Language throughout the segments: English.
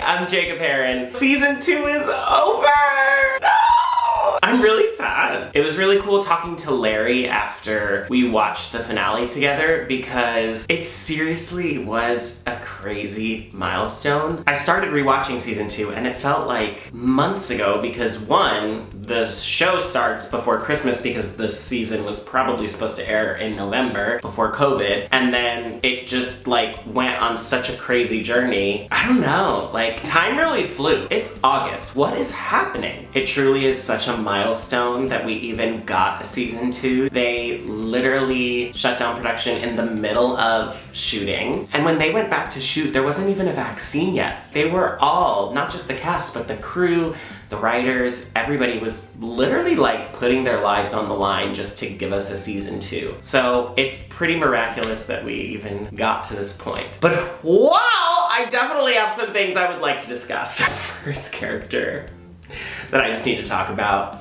I'm Jacob Haren. Season 2 is over! No! I'm really sad. It was really cool talking to Larry after we watched the finale together because it seriously was a crazy milestone. I started rewatching season 2 and it felt like months ago because one, the show starts before Christmas because the season was probably supposed to air in November before COVID, and then it just like went on such a crazy journey. I don't know, like time really flew. It's August. What is happening? It truly is such a milestone that we even got a season 2. They literally shut down production in the middle of shooting, and when they went back to shoot, there wasn't even a vaccine yet. They were all, not just the cast, but the crew, the writers, everybody was literally like putting their lives on the line just to give us a season 2. So it's pretty miraculous that we even got to this point. But wow, I definitely have some things I would like to discuss. First character that I just need to talk about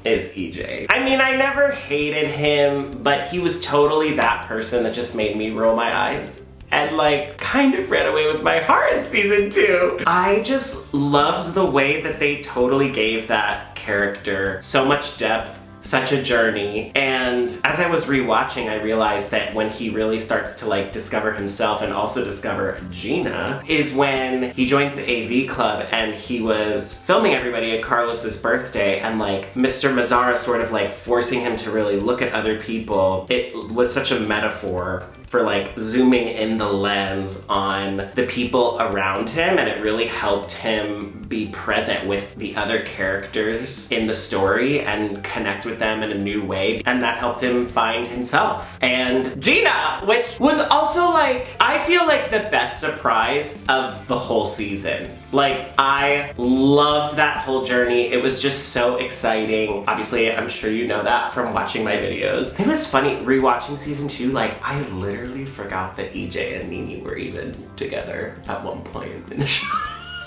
is EJ. I mean, I never hated him, but he was totally that person that just made me roll my eyes and like kind of ran away with my heart in season 2. I just loved the way that they totally gave that character so much depth, such a journey. And as I was rewatching, I realized that when he really starts to like discover himself and also discover Gina is when he joins the AV club and he was filming everybody at Carlos's birthday, and like Mr. Mazzara sort of like forcing him to really look at other people. It was such a metaphor for like zooming in the lens on the people around him, and it really helped him be present with the other characters in the story and connect with them in a new way, and that helped him find himself. And Gina, which was also like, I feel like the best surprise of the whole season. Like, I loved that whole journey. It was just so exciting. Obviously, I'm sure you know that from watching my videos. It was funny, rewatching season 2, like, I literally forgot that EJ and Nene were even together at one point in the show.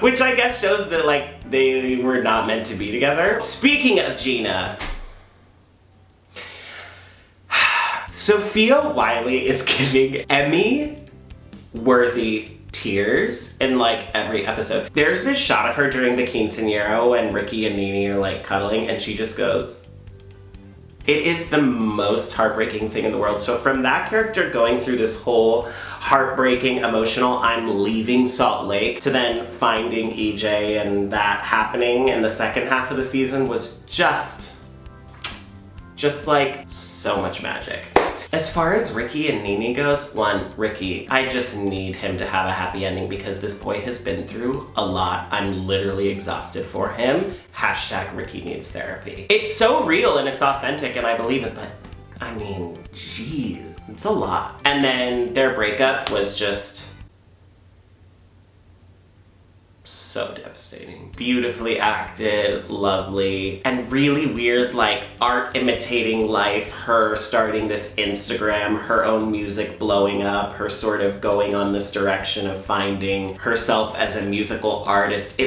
Which I guess shows that, like, they were not meant to be together. Speaking of Gina, Sophia Wiley is giving Emmy-worthy tears in like every episode. There's this shot of her during the quinceañera when Ricky and Nene are like cuddling and she just goes. It is the most heartbreaking thing in the world. So from that character going through this whole heartbreaking, emotional, I'm leaving Salt Lake, to then finding EJ and that happening in the second half of the season was just like so much magic. As far as Ricky and Nene goes, one, Ricky, I just need him to have a happy ending because this boy has been through a lot. I'm literally exhausted for him. Hashtag Ricky needs therapy. It's so real and it's authentic and I believe it, but I mean, jeez, it's a lot. And then their breakup was just so devastating. Beautifully acted, lovely, and really weird, like art imitating life, her starting this Instagram, her own music blowing up, her sort of going on this direction of finding herself as a musical artist.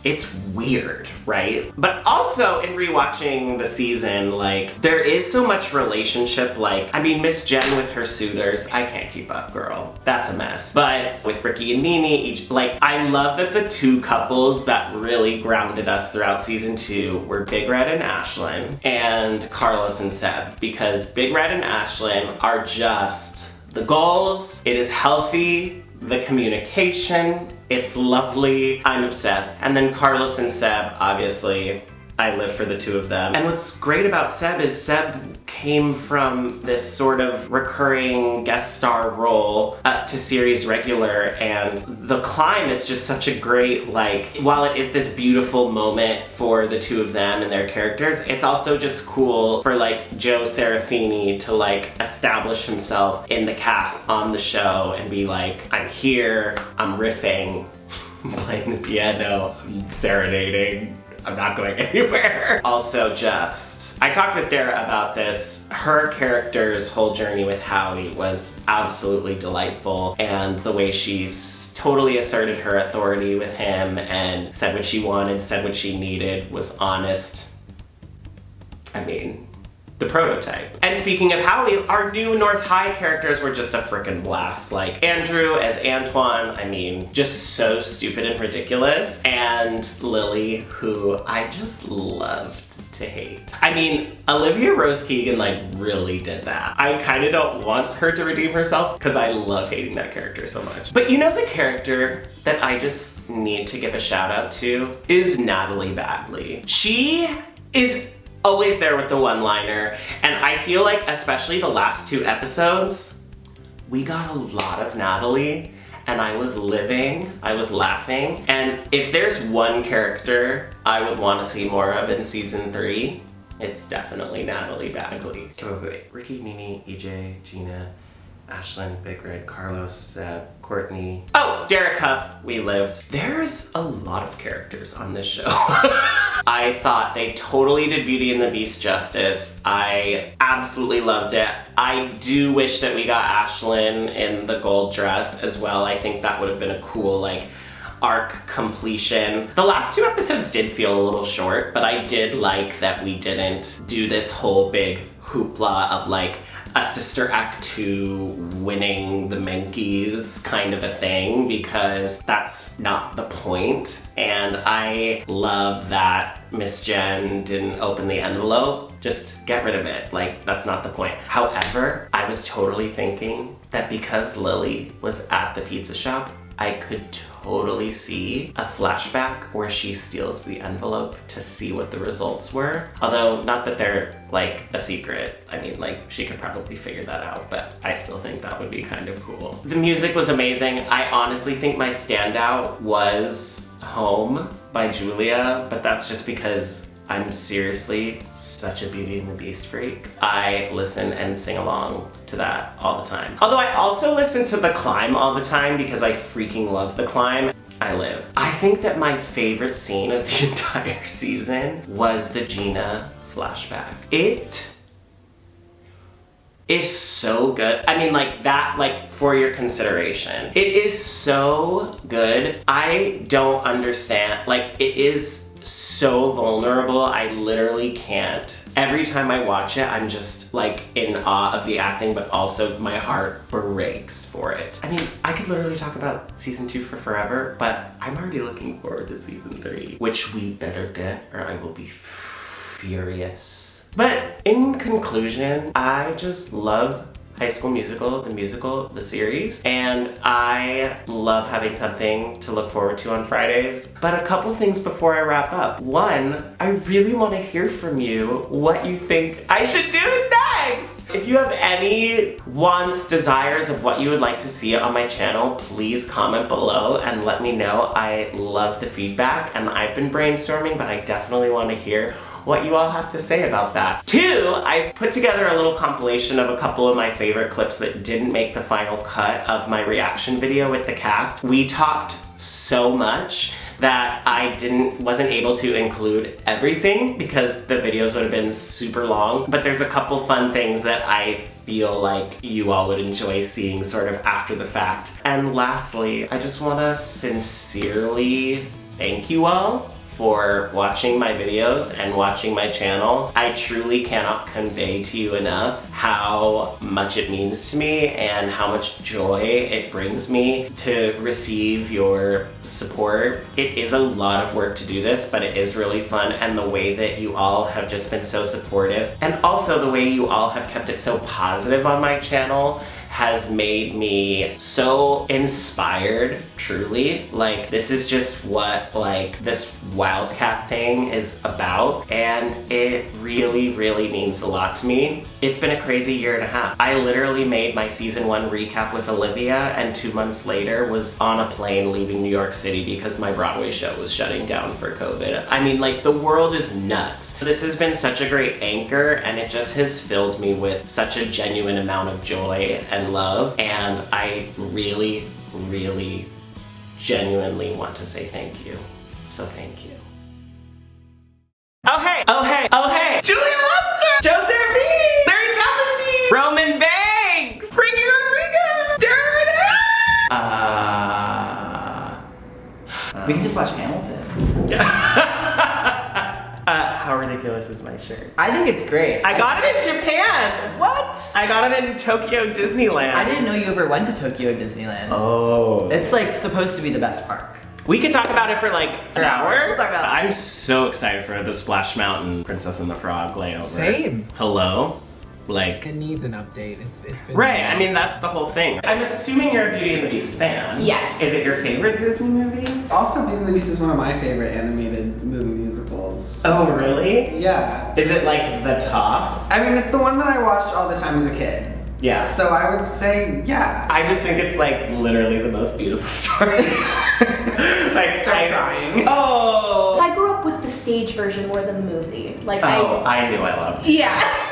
It's weird, right? But also in rewatching the season, like there is so much relationship, like, I mean, Miss Jen with her suitors, I can't keep up, girl. That's a mess. But with Ricky and Nene, like, I love that the two couples that really grounded us throughout season 2 were Big Red and Ashlyn and Carlos and Seb, because Big Red and Ashlyn are just the goals. It is healthy. The communication, it's lovely, I'm obsessed. And then Carlos and Seb, obviously, I live for the two of them. And what's great about Seb is Seb came from this sort of recurring guest star role up to series regular, and The Climb is just such a great, like, while it is this beautiful moment for the two of them and their characters, it's also just cool for like Joe Serafini to like establish himself in the cast on the show and be like, I'm here, I'm riffing, I'm playing the piano, I'm serenading, I'm not going anywhere. Also I talked with Dara about this. Her character's whole journey with Howie was absolutely delightful, and the way she's totally asserted her authority with him and said what she wanted, said what she needed, was honest. I mean, the prototype. And speaking of Howie, our new North High characters were just a freaking blast. Like Andrew as Antoine, I mean, just so stupid and ridiculous. And Lily, who I just loved to hate. I mean, Olivia Rose Keegan like really did that. I kind of don't want her to redeem herself because I love hating that character so much. But you know the character that I just need to give a shout out to is Natalie Bagley. She is always there with the one-liner, and I feel like especially the last 2 episodes, we got a lot of Natalie, and I was living, I was laughing, and if there's one character I would want to see more of in season 3, it's definitely Natalie Bagley. Wait. Ricky, Nene, EJ, Gina, Ashlyn, Big Red, Carlos, Seb, Courtney. Oh, Derek Huff, we lived. There's a lot of characters on this show. I thought they totally did Beauty and the Beast justice. I absolutely loved it. I do wish that we got Ashlyn in the gold dress as well. I think that would have been a cool, like, arc completion. The last 2 episodes did feel a little short, but I did like that we didn't do this whole big hoopla of like a Sister Act 2 winning the Menkeys kind of a thing, because that's not the point. And I love that Miss Jen didn't open the envelope. Just get rid of it. Like, that's not the point. However, I was totally thinking that because Lily was at the pizza shop, I could totally see a flashback where she steals the envelope to see what the results were. Although, not that they're like a secret. I mean, like, she could probably figure that out, but I still think that would be kind of cool. The music was amazing. I honestly think my standout was Home by Julia, but that's just because I'm seriously such a Beauty and the Beast freak. I listen and sing along to that all the time. Although I also listen to The Climb all the time because I freaking love The Climb. I live. I think that my favorite scene of the entire season was the Gina flashback. It is so good. I mean, like, that, like, for your consideration. It is so good. I don't understand. Like, it is so vulnerable, I literally can't. Every time I watch it, I'm just like in awe of the acting, but also my heart breaks for it. I mean, I could literally talk about season 2 for forever, but I'm already looking forward to season 3, which we better get or I will be furious. But in conclusion, I just love High School Musical, the series, and I love having something to look forward to on Fridays. But a couple things before I wrap up. One, I really want to hear from you what you think I should do next! If you have any wants, desires of what you would like to see on my channel, please comment below and let me know. I love the feedback, and I've been brainstorming, but I definitely want to hear what you all have to say about that. 2, I put together a little compilation of a couple of my favorite clips that didn't make the final cut of my reaction video with the cast. We talked so much that I wasn't able to include everything because the videos would have been super long, but there's a couple fun things that I feel like you all would enjoy seeing sort of after the fact. And lastly, I just wanna sincerely thank you all for watching my videos and watching my channel. I truly cannot convey to you enough how much it means to me and how much joy it brings me to receive your support. It is a lot of work to do this, but it is really fun, and the way that you all have just been so supportive, and also the way you all have kept it so positive on my channel has made me so inspired, truly. Like, this is just what, like, this Wildcat thing is about, and it really, really means a lot to me. It's been a crazy year and a half. I literally made my season 1 recap with Olivia, and 2 months later was on a plane leaving New York City because my Broadway show was shutting down for COVID. I mean, like, the world is nuts. This has been such a great anchor, and it just has filled me with such a genuine amount of joy and love, and I really, really, genuinely want to say thank you. So thank you. Oh hey, oh hey, oh hey! Julia Lobster! Joe Serafini! Larry Saperstein! Roman Banks! Frankie Rodriguez! Dara! We can just watch Hamilton. How ridiculous is my shirt? I think it's great. I got it in Japan! What? I got it in Tokyo Disneyland. I didn't know you ever went to Tokyo Disneyland. Oh. It's like supposed to be the best park. We could talk about it for like an hour. We'll talk about it. I'm so excited for the Splash Mountain Princess and the Frog layover. Same. Hello? Like, It needs an update. It's been right, I mean, that's the whole thing. I'm assuming you're a Beauty and the Beast fan. Yes. Is it your favorite Disney movie? Also, Beauty and the Beast is one of my favorite animated movie musicals. Oh, really? Yeah. Is it like the top? I mean, it's the one that I watched all the time as a kid. Yeah. So I would say, yeah. I just think it's like literally the most beautiful story. Like, Starts crying. Oh! I grew up with the stage version more than the movie. Like Oh, I knew I loved it. Yeah.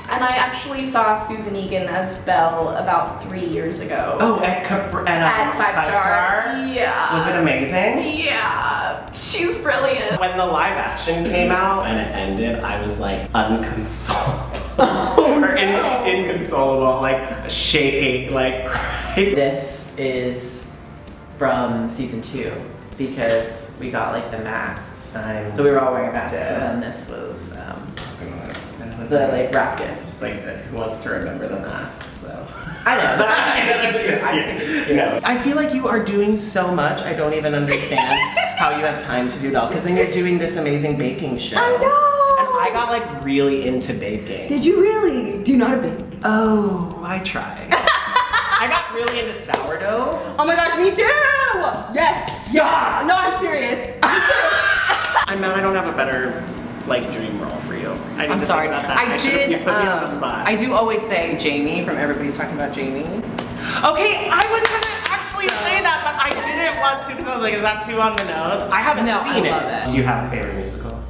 And I actually saw Susan Egan as Belle about 3 years ago. Oh, at Five Star. Yeah. Was it amazing? Yeah. She's brilliant. When the live action came out and it ended, I was like unconsolable. Or inconsolable, like shaking, like crying. This is from season 2 because we got like the masks. So we were all wearing masks. dead. So then this was the like wrap gift. It's like, who wants to remember the masks though? I know, but I think it's You know. I feel like you are doing so much, I don't even understand how you have time to do it all. Because then you're doing this amazing baking show. I know! And I got like really into baking. Did you really? Do you know how to bake? Oh, I tried. I got really into sourdough. Oh my gosh, me too! Yes! Yeah! No, I'm serious. I'm mad I don't have a better like dream role for you. I need I'm to sorry. Think about that. I should have did. put me on the spot. I do always say Jamie from Everybody's Talking About Jamie. Okay, I was gonna actually say that, but I didn't want to because I was like, is that too on the nose? I haven't No, seen I love it. Do you have a favorite musical?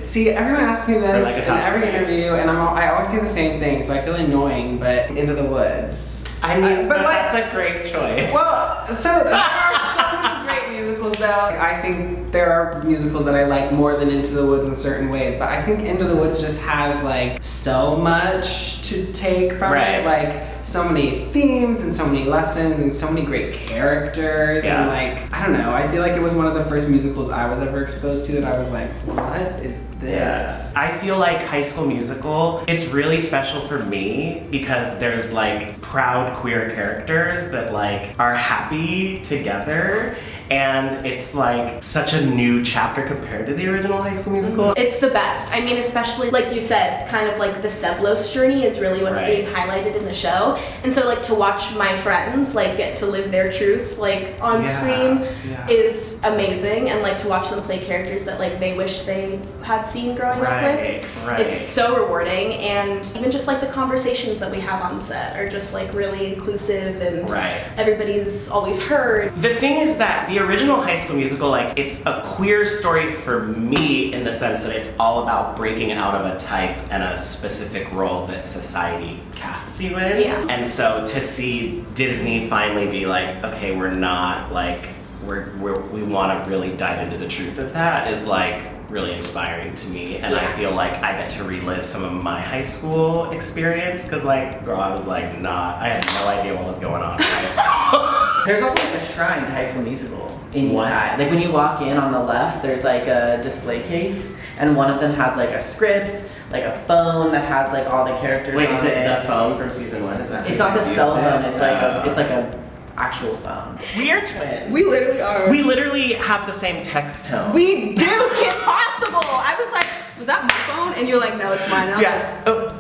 See, everyone asks me Or this like a in top every three. interview, and I always say the same thing, so I feel annoying, but Into the Woods. I mean, but like, that's a great choice. well, so there are so many great musicals though. I think there are musicals that I like more than Into the Woods in certain ways, but I think Into the Woods just has like so much to take from Right. it, like so many themes and so many lessons and so many great characters and Yes. like, I don't know, I feel like it was one of the first musicals I was ever exposed to that I was like, what is this? I feel like High School Musical, it's really special for me because there's like proud queer characters that like are happy together, and it's like such a new chapter compared to the original High School Musical. It's the best. I mean, especially like you said, kind of like the Seblos journey is really what's Right. being highlighted in the show. And so like to watch my friends like get to live their truth like on Yeah, screen yeah. is amazing, and like to watch them play characters that like they wish they had seen growing up Right, with. right. It's so rewarding, and even just like the conversations that we have on set are just like really inclusive, and Right. everybody's always heard. The thing is that the original High School Musical, like, it's a queer story for me in the sense that it's all about breaking out of a type and a specific role that society casts you in. Yeah. And so to see Disney finally be like, okay, we're not like, we want to really dive into the truth of that is like really inspiring to me. And I Yeah. feel like I get to relive some of my high school experience because like, girl, I was like I had no idea what was going on in high school. There's also like a shrine to High School Musical in What? inside. Like when you walk in on the left, there's like a display case, and one of them has like a script, like a phone that has like all the characters Wait, on is it the phone from season 1? Is that It's who not the used cell it? phone. It's like a actual phone. We are twins. We literally are. We literally have the same text tone. We do, Kim Possible. I was like, was that my phone? And you're like, no, it's mine. And I was Yeah. Oh.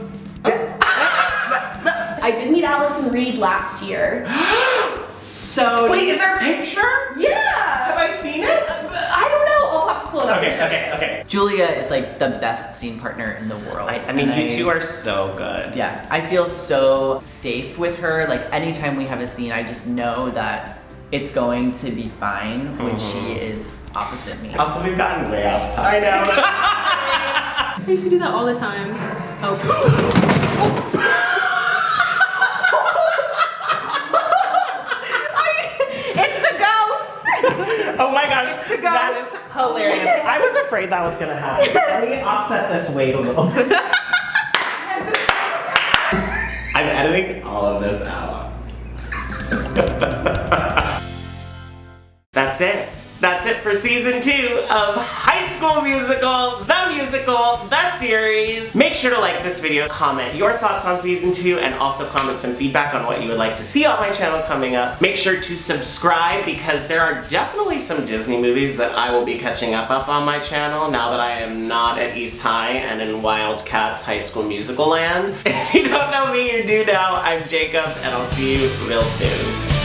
I did meet Allison Reed last year. So Wait, is there a picture? yeah. Have I seen it? I don't know. I'll have to pull it up. Okay. Julia is like the best scene partner in the world. I mean, And you two are so good. Yeah, I feel so safe with her. Like anytime we have a scene, I just know that it's going to be fine when she is opposite me. Also, we've gotten way off topic. I know. I used to do that all the time. Oh. It's the ghost! Oh my gosh, that is hilarious. I was afraid that was gonna happen. Let me offset this weight a little bit. I'm editing all of this out. That's it. That's it for season 2 of High School School Musical, the series. Make sure to like this video, comment your thoughts on season 2, and also comment some feedback on what you would like to see on my channel coming up. Make sure to subscribe because there are definitely some Disney movies that I will be catching up on my channel now that I am not at East High and in Wildcats High School Musical land. If you don't know me, you do now. I'm Jacob, and I'll see you real soon.